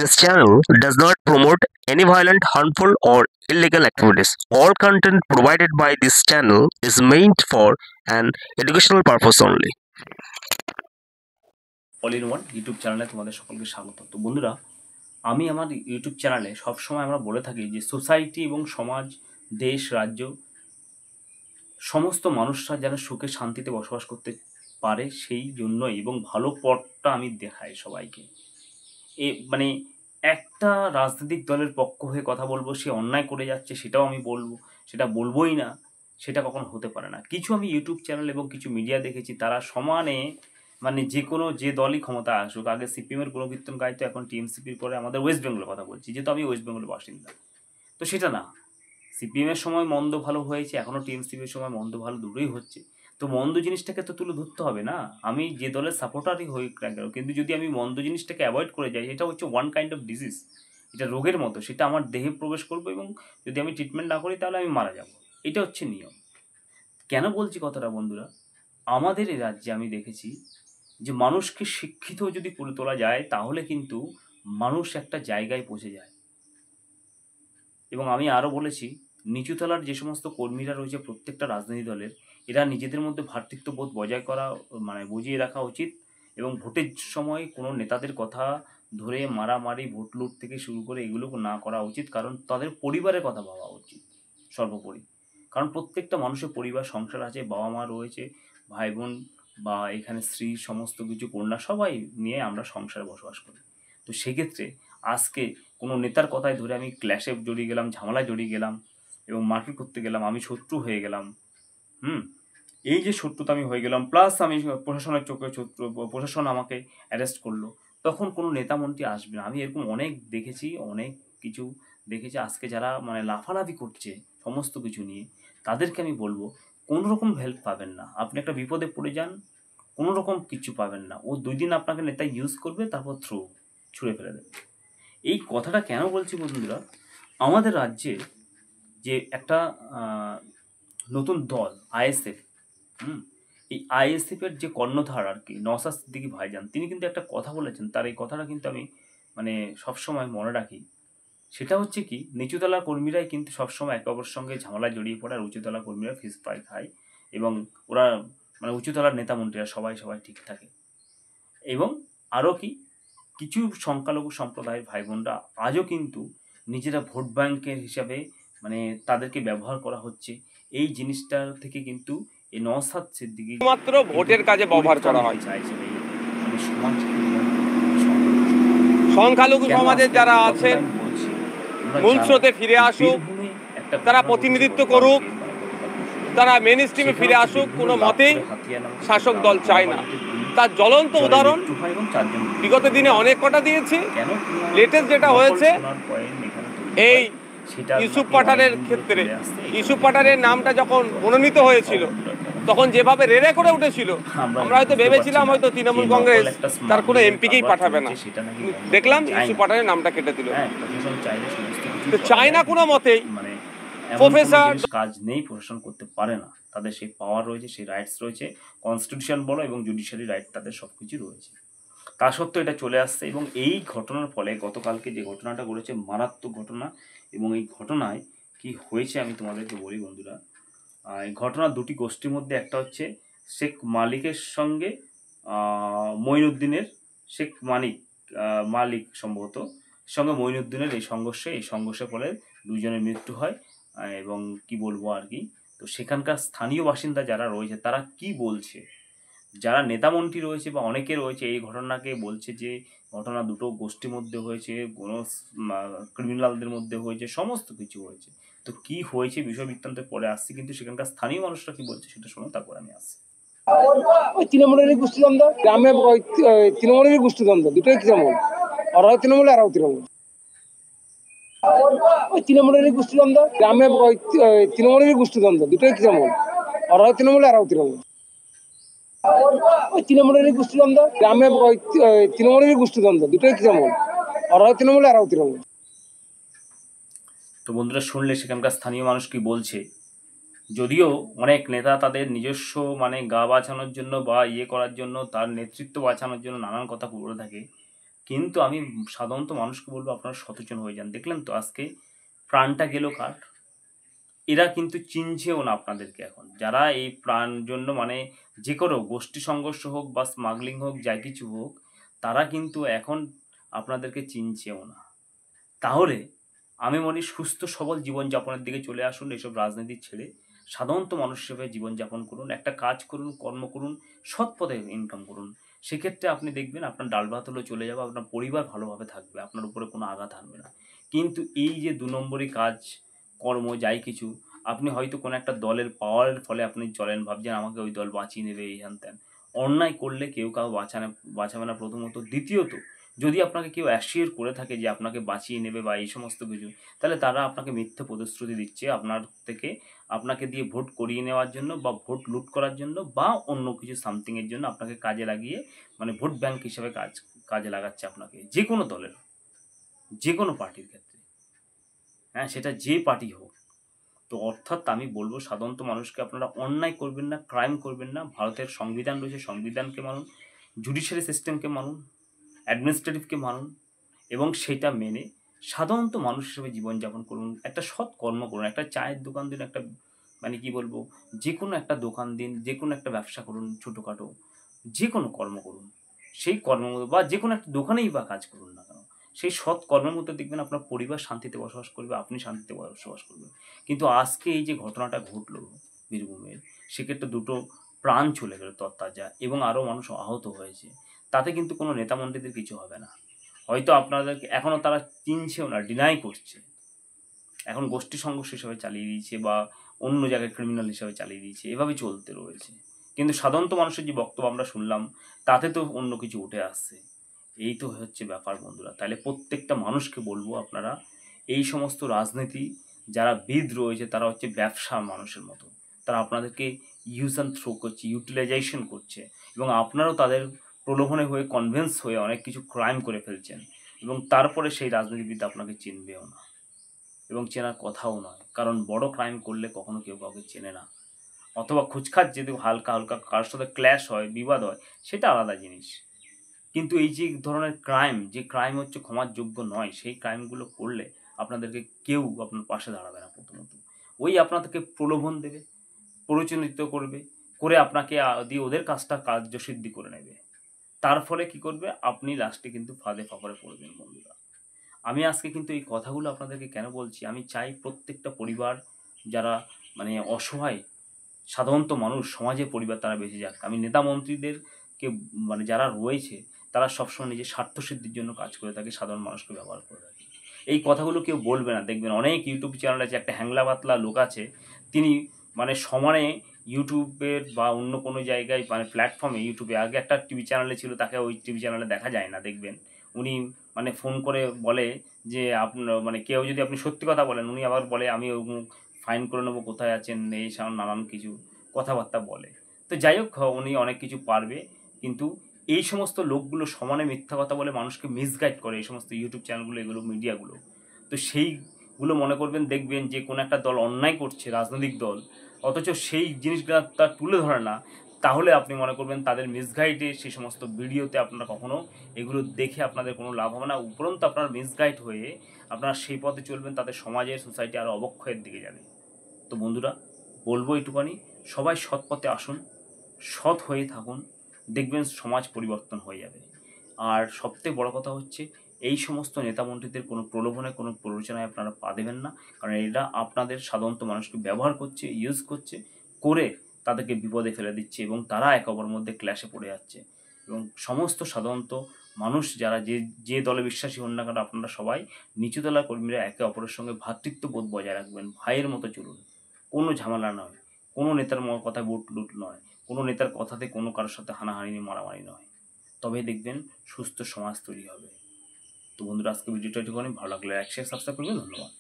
This channel does not promote any violent, harmful, or illegal activities. All content provided by this channel is meant for an educational purpose only. All in one YouTube চ্যানেলে তোমাদের সকলকে স্বাগত। তো বন্ধুরা, আমি আমার YouTube চ্যানেলে সবসময় আমরা বলে থাকি যে সোসাইটি এবং সমাজ, দেশ, রাজ্য সমস্ত মানুষরা যেন সুখে শান্তিতে বসবাস করতে পারে সেই জন্যই, এবং ভালো পথটা আমি দেখাই সবাইকে। মানে একটা রাজনৈতিক দলের পক্ষ হয়ে কথা বলবো, সে অন্যায় করে যাচ্ছে সেটাও আমি বলবো, সেটা বলবোই না, সেটা কখনো হতে পারে না। কিছু আমি ইউটিউব চ্যানেল এবং কিছু মিডিয়া দেখেছি, তারা সমানে মানে যে দলই ক্ষমতা আসুক, আগে সিপিএমের গুণকীর্তন গাইতো, এখন টিএমসিপির করে আমাদের ওয়েস্ট বেঙ্গলের কথা বলছি, যেহেতু আমি ওয়েস্ট বেঙ্গলের বাসিন্দা। তো সেটা না, সিপিএমের সময় মন্দ ভালো হয়েছে, এখনও টিএমসিপির সময় মন্দ ভালো দুটোই হচ্ছে। তো মন্দ জিনিসটাকে তো তুলে ধরতে হবে না, আমি যে দলের সাপোর্টারই হই না কেন, কিন্তু যদি আমি মন্দ জিনিসটাকে অ্যাভয়েড করে যাই, এটা হচ্ছে ওয়ান কাইন্ড অফ ডিজিজ, এটা রোগের মতো, সেটা আমার দেহে প্রবেশ করবে এবং যদি আমি ট্রিটমেন্ট না করি তাহলে আমি মারা যাব। এটা হচ্ছে নিয়ম। কেন বলছি কথাটা বন্ধুরা, আমাদের এই রাজ্যে আমি দেখেছি যে মানুষকে শিক্ষিত যদি করে তোলা যায় তাহলে কিন্তু মানুষ একটা জায়গায় পৌঁছে যায়। এবং আমি আরও বলেছি, নিচুতলার যে সমস্ত কর্মীরা রয়েছে প্রত্যেকটা রাজনৈতিক দলের, এরা নিজেদের মধ্যে ভ্রাতৃত্ববোধ বজায় করা বজিয়ে রাখা উচিত, এবং ভোটের সময় কোনো নেতাদের কথা ধরে মারামারি, ভোট লুট থেকে শুরু করে এগুলো না করা উচিত, কারণ তাদের পরিবারের কথা ভাবা উচিত সর্বোপরি। কারণ প্রত্যেকটা মানুষের পরিবার, সংসার আছে, বাবা মা রয়েছে, ভাই বোন বা এখানে স্ত্রী, সমস্ত কিছু কন্যা, সবাই নিয়ে আমরা সংসারে বসবাস করি। তো সেক্ষেত্রে আজকে কোনো নেতার কথায় ধরে আমি ক্ল্যাশে জড়িয়ে গেলাম, ঝামেলায় জড়িয়ে গেলাম এবং মারপিট করতে গেলাম, আমি শত্রু হয়ে গেলাম। এই যে শত্রুতা আমি হয়ে গেলাম, প্লাস আমি প্রশাসনের চোখে শত্রু, প্রশাসন আমাকে অ্যারেস্ট করলো, তখন কোনো নেতা মন্ত্রী আসবে না। আমি এরকম অনেক দেখেছি, অনেক কিছু দেখেছি। আজকে যারা লাফালাফি করছে সমস্ত কিছু নিয়ে, তাদেরকে আমি বলবো কোনো রকম হেল্প পাবেন না। আপনি একটা বিপদে পড়ে যান, কোনো রকম কিছু পাবেন না। ও 2 দিন আপনাকে নেতা ইউজ করবে, তারপর ছুঁড়ে ফেলে দেবে। এই কথাটা কেন বলছি বন্ধুরা, আমাদের রাজ্যে যে একটা নতুন দল আইএসএফ, এই আইএসএফের যে কর্ণধার আর কি, নওশাদ সিদ্দিকী ভাইজান, তিনি কিন্তু একটা কথা বলেছেন, তার এই কথাটা কিন্তু আমি সবসময় মনে রাখি। সেটা হচ্ছে কি, নিচুতলা কর্মীরাই কিন্তু সবসময় একে অপরের সঙ্গে ঝামেলায় জড়িয়ে পড়ে, আর উঁচুতলা কর্মীরা ফিস ফ্রাই খায়, এবং ওরা উঁচুতলার নেতা মন্ত্রীরা সবাই ঠিক থাকে। এবং আরও কি, কিছু সংখ্যালঘু সম্প্রদায়ের ভাই বোনরা আজও কিন্তু নিজেরা ভোট ব্যাংকের হিসাবে তাদেরকে ব্যবহার করা হচ্ছে। এই জিনিসটা থেকে কিন্তু এই নওশাদ সিদ্দিকী মাত্র ভোটের কাজে ব্যবহার করা হয়। চাইছে সমাজ, সংখ্যালঘু সমাজের যারা আছেন মূল স্রোতে ফিরে আসুক, তারা প্রতিনিধিত্ব করুক, তারা মেন স্ট্রিমে ফিরে আসুক, কোনো মতেই শাসক দল চায় না। তার জ্বলন্ত উদাহরণ বিগত দিনে অনেক কটা দিয়েছি। লেটেস্ট যেটা হয়েছে এই ইউসুফ পাঠানের ক্ষেত্রে, ইউসুফ পাঠানের নামটা যখন মনোনীত হয়েছিল তখন যেভাবে রেড়ে করে উঠেছিল, আমরা হয়তো ভেবেছিলাম হয়তো তৃণমূল কংগ্রেস তার কোনো এমপিকেই পাঠাবে না, দেখলাম ইউসুফ পাঠানের নামটা কেটে দিল। তো চায় না কোনো মতেই। প্রফেসর কাজ নেই, প্রশাসন করতে পারে না, তাদের সেই পাওয়ার রয়েছে, সেই রাইটস রয়েছে, কনস্টিটিউশন বলো এবং জুডিশিয়ারি রাইট, তাদের সব কিছু রয়েছে। তা সত্ত্বেও এটা চলে আসছে, এবং এই ঘটনার ফলে গতকালকে যে ঘটনাটা ঘটেছে, মারাত্মক ঘটনা। এবং এই ঘটনায় কি হয়েছে আমি তোমাদেরকে বলি বন্ধুরা। এই ঘটনা দুটি গোষ্ঠীর মধ্যে, একটা হচ্ছে শেখ মালিকের সঙ্গে মঈনুদ্দিনের, শেখ মালিক সম্ভবত সঙ্গে মঈনুদ্দিনের এই সংঘর্ষের ফলে দুইজনের মৃত্যু হয়। এবং কি বলবো আর কি, তো সেখানকার স্থানীয় বাসিন্দা যারা রয়েছে তারা কি বলছে, যারা নেতামন্ত্রী রয়েছে বা অনেকে রয়েছে, এই ঘটনাকে বলছে যে ঘটনা দুটো গোষ্ঠীর মধ্যে হয়েছে, কোনো ক্রিমিনালদের মধ্যে হয়েছে, সমস্ত কিছু হয়েছে। তো কি হয়েছে বিষয় বৃত্তান্তের পরে আসছি, কিন্তু সেখানকার স্থানীয় মানুষরা কি বলছে সেটা শোনো, তারপর আমি আসছি। ওই তৃণমূলেরই গোষ্ঠীদ্বন্দ্ব, গ্রামে তৃণমূলেরই গোষ্ঠীদ্বন্দ্ব, দুটোই তৃণমূল, ওরাও তৃণমূল আরও তৃণমূল। ওই তৃণমূলেরই গোষ্ঠীদ্বন্দ্ব, গ্রামে তৃণমূলেরই গোষ্ঠীদ্বন্দ্ব, দুটোই তৃণমূল, ওরাও তৃণমূল আরও তৃণমূল। ওই তৃণমূলেরই গোষ্ঠীদ্বন্দ্ব, গ্রামে তৃণমূলেরই গোষ্ঠীদ্বন্দ্ব, দুটোই তৃণমূল, ওরাও তৃণমূল আরও তৃণমূল। তো বন্ধুরা শুনলে সেখানকার স্থানীয় মানুষ কি বলছে। যদিও অনেক নেতা তাদের নিজস্ব গা বাঁচানোর জন্য বা করার জন্য, তার নেতৃত্ব বাঁচানোর জন্য নানান কথা বলে থাকে, কিন্তু আমি সাধারণত মানুষকে বলবো আপনারা সচেতন হয়ে যান। দেখলেন তো আজকে প্রাণটা গেল কার? এরা কিন্তু চিনছেও না আপনাদেরকে এখন। যারা এই প্রাণ জন্য মানে যে কোনো গোষ্ঠী সংঘর্ষ হোক বা স্মাগলিং হোক, যা কিছু হোক, তারা কিন্তু এখন আপনাদেরকে চিনছেও না। তাহলে আমি মনে করি সুস্থ সবল জীবনযাপনের দিকে চলে আসুন, এসব রাজনীতি ছেড়ে সাধারণত মানুষ হিসেবে জীবনযাপন করুন, একটা কাজ করুন, কর্ম করুন, সৎ পথে ইনকাম করুন। সেক্ষেত্রে আপনি দেখবেন আপনার ডাল ভাত হলেও চলে যাবে, আপনার পরিবার ভালোভাবে থাকবে, আপনার উপরে কোনো আঘাত আনবে না। কিন্তু এই যে ২ নম্বরি কাজ, কর্ম যাই কিছু, আপনি হয়তো কোনো একটা দলের পাওয়ারের ফলে আপনি চলেন, ভাবছেন আমাকে ওই দল বাঁচিয়ে নেবে, এই হ্যান ত্যান। অন্যায় করলে কেউ কাউ বাঁচাবে না প্রথমত। দ্বিতীয়ত, যদি আপনাকে কেউ অ্যাসিওর করে থাকে যে আপনাকে বাঁচিয়ে নেবে বা এই সমস্ত কিছু, তাহলে তারা আপনাকে মিথ্যে প্রতিশ্রুতি দিচ্ছে আপনার থেকে, আপনাকে দিয়ে ভোট করিয়ে নেওয়ার জন্য বা ভোট লুট করার জন্য বা অন্য কিছু সামথিংয়ের জন্য আপনাকে কাজে লাগিয়ে মানে ভোট ব্যাংক হিসেবে কাজে লাগাচ্ছে আপনাকে, যে কোনো দলের, যে কোনো পার্টির ক্ষেত্রে, হ্যাঁ, সেটা যে পার্টি হোক। তো অর্থাৎ আমি বলবো সাধারণত মানুষকে আপনারা অন্যায় করবেন না, ক্রাইম করবেন না। ভারতের সংবিধান রয়েছে, সংবিধানকে মানুন, জুডিশিয়ারি সিস্টেমকে মানুন, অ্যাডমিনিস্ট্রেটিভকে মানুন এবং সেটা মেনে সাধারণত মানুষ হিসেবে জীবনযাপন করুন। একটা সৎ কর্ম করুন, একটা চায়ের দোকান দিন, একটা মানে কি বলবো, যে কোনো একটা দোকান দিন, যে কোনো একটা ব্যবসা করুন, ছোটোখাটো যে কোনো কর্ম করুন। সেই কর্ম বা যে কোনো একটা দোকানেই বা কাজ করুন না কেন, সেই সৎ কর্মের মধ্যে দেখবেন আপনার পরিবার শান্তিতে বসবাস করবে, আপনি শান্তিতে বসবাস করবেন। কিন্তু আজকে এই যে ঘটনাটা ঘটলো বীরভূমের, সেক্ষেত্রে 2টো প্রাণ চলে গেল তরতাজা এবং আরও মানুষ আহত হয়েছে। তাতে কিন্তু কোনো নেতামন্ত্রীদের কিছু হবে না। হয়তো আপনাদেরকে এখনও তারা চিনছেও না, ডিনাই করছে। এখন গোষ্ঠী সংঘর্ষ হিসাবে চালিয়ে দিয়েছে বা অন্য জায়গায় ক্রিমিনাল হিসাবে চালিয়ে দিয়েছে, এভাবে চলতে রয়েছে। কিন্তু সাধারণত মানুষের যে বক্তব্য আমরা শুনলাম, তাতে তো অন্য কিছু উঠে আসছে। এই তো হচ্ছে ব্যাপার বন্ধুরা। তাহলে প্রত্যেকটা মানুষকে বলবো, আপনারা এই সমস্ত রাজনীতি যারা বিদ রয়েছে, তারা হচ্ছে ব্যবসা মানুষের মতো। তারা আপনাদেরকে ইউজ অ্যান্ড থ্রো করছে, ইউটিলাইজেশন করছে এবং আপনারাও তাদের প্রলোভনে হয়ে কনভিন্স হয়ে অনেক কিছু ক্রাইম করে ফেলছেন এবং তারপরে সেই রাজনীতিবিদ আপনাকে চিনবেও না এবং চেনার কথাও নয়। কারণ বড় ক্রাইম করলে কখনো কেউ কাউকে চেনে না, অথবা খুচখাচ যদি হালকা হালকা কারোর সাথে ক্ল্যাশ হয়, বিবাদ হয়, সেটা আলাদা জিনিস। কিন্তু এই যে ধরনের ক্রাইম, যে ক্রাইম হচ্ছে ক্ষমার যোগ্য নয়, সেই ক্রাইমগুলো করলে আপনাদেরকে কেউ আপনার পাশে দাঁড়াবে না। প্রথমত ওই আপনাদেরকে প্রলোভন দেবে, প্ররোচিত করবে, করে আপনাকে দিয়ে ওদের কাজটা কার্যসিদ্ধি করে নেবে। তার ফলে কি করবে, আপনি লাস্টে কিন্তু ফাঁদে ফাঁকড়ে পড়বেন বন্ধুরা। আমি আজকে কিন্তু এই কথাগুলো আপনাদেরকে কেন বলছি, আমি চাই প্রত্যেকটা পরিবার যারা মানে অসহায় সাধারণত মানুষ, সমাজের পরিবার, তারা বেঁচে যাক। আমি নেতা মন্ত্রীদেরকে মানে যারা রয়েছে, তারা সবসময় নিজের স্বার্থসিদ্ধির জন্য কাজ করে থাকে, সাধারণ মানুষকে ব্যবহার করে থাকে। এই কথাগুলো কেউ বলবে না। দেখবেন অনেক ইউটিউব চ্যানেল আছে, একটা হ্যাংলা পাতলা লোক আছে, তিনি মানে সমানে ইউটিউবের বা অন্য কোনো জায়গায় মানে প্ল্যাটফর্মে, ইউটিউবে আগে একটা টিভি চ্যানেলে ছিল, তাকে ওই টিভি চ্যানেলে দেখা যায় না। দেখবেন উনি মানে ফোন করে বলে যে আপনার মানে কেউ যদি আপনি সত্যি কথা বলেন, উনি আবার বলে আমি ফাইন করে নেবো, কোথায় আছেন, এই সব নানান কিছু কথাবার্তা বলে। তো যাই হোক, উনি অনেক কিছু পারবে, কিন্তু এই সমস্ত লোকগুলো সমানে মিথ্যা কথা বলে মানুষকে মিসগাইড করে, এই সমস্ত ইউটিউব চ্যানেলগুলো, এগুলো মিডিয়াগুলো। তো সেইগুলো মনে করবেন, দেখবেন যে কোনো একটা দল অন্যায় করছে, রাজনৈতিক দল, অথচ সেই জিনিসগুলো তার তুলে ধরে না, তাহলে আপনি মনে করবেন তাদের মিসগাইডে সেই সমস্ত ভিডিওতে আপনারা কখনো এগুলো দেখে আপনাদের কোনো লাভ হবে না। উপরন্তু আপনারা মিসগাইড হয়ে আপনারা সেই পথে চলবেন, তাদের সমাজের, সোসাইটি আরও অবক্ষয়ের দিকে যাবে। তো বন্ধুরা বলবো এইটুখানি, সবাই সৎ পথে আসুন, সৎ হয়ে থাকুন, দেখবেন সমাজ পরিবর্তন হয়ে যাবে। আর সবথেকে বড় কথা হচ্ছে, এই সমস্ত নেতামন্ত্রীদের কোনো প্রলোভনে, কোনো প্ররোচনায় আপনারা পা দেবেন না। কারণ এরা আপনাদের সাধারণত মানুষকে ব্যবহার করছে, ইউজ করছে, করে তাদেরকে বিপদে ফেলে দিচ্ছে এবং তারা একে অপরের মধ্যে ক্ল্যাশে পড়ে যাচ্ছে। এবং সমস্ত সাধারণত মানুষ যারা যে দলে বিশ্বাসী হন না কেন, আপনারা সবাই নিচুতলার কর্মীরা একে অপরের সঙ্গে ভ্রাতৃত্ববোধ বজায় রাখবেন, ভাইয়ের মতো চলুন। কোনো ঝামেলা নয়, কোনো নেতার কথায় ভোট লুট নয়, কোনো নেতার কথাতে কোনো কারোর সাথে হানাহানি মারামারি নয়। তবেই দেখবেন সুস্থ সমাজ তৈরি হবে। তো বন্ধুরা আজকে ভিডিওটা একটুখানি ভালো লাগলে লাইক, শেয়ার, সাবস্ক্রাইব করবেন। ধন্যবাদ।